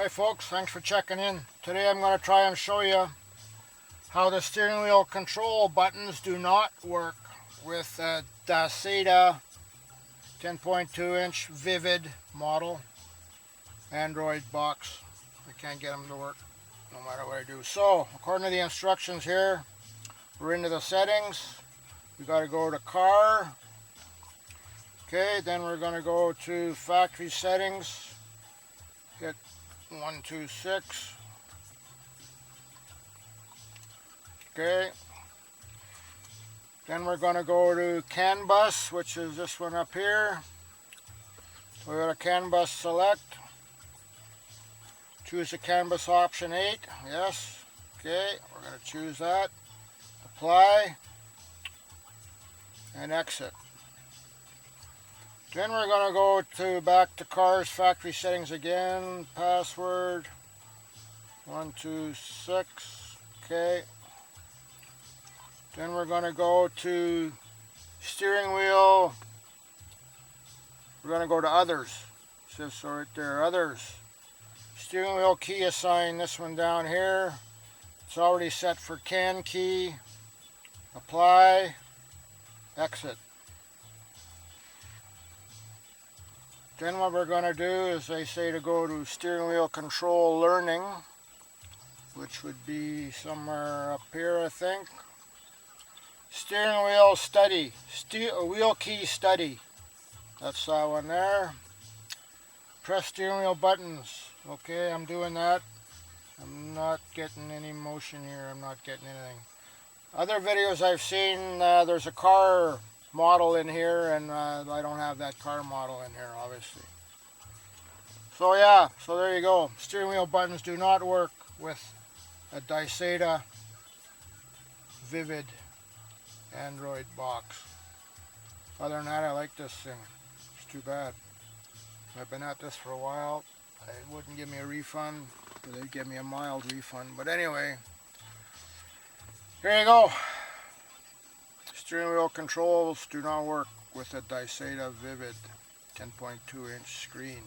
Hi folks, thanks for checking in. Today I'm going to try and show you how the steering wheel control buttons do not work with a Dasaita 10.2-inch Vivid model Android box. I can't get them to work no matter what I do. So, according to the instructions here, we're into the settings. We got to go to car. Okay, then we're going to go to factory settings. Hit 126. Okay. Then we're going to go to CAN bus, which is this one up here. So we go to CAN bus select. Choose the CAN bus option 8. Yes. Okay. We're going to choose that. Apply. And exit. Then we're going to go to back to cars factory settings again. Password 126. Okay. Then we're going to go to steering wheel. We're going to go to others. It says so right there, others. Steering wheel key assign, this one down here. It's already set for CAN key. Apply. Exit. Then what we're going to do is they say to go to steering wheel control learning, which would be somewhere up here, I think. Steering wheel study, wheel key study. That's that one there. Press steering wheel buttons. Okay, I'm doing that. I'm not getting any motion here. I'm not getting anything. Other videos I've seen, there's a car model in here, and I don't have that car model in here, obviously. So yeah, so there you go. Steering wheel buttons do not work with a Dasaita Vivid Android box. Other than that, I like this thing. It's too bad. I've been at this for a while. They wouldn't give me a refund, or they'd give me a mild refund. But anyway, here you go. Steering wheel controls do not work with a Dasaita Vivid 10.2-inch screen.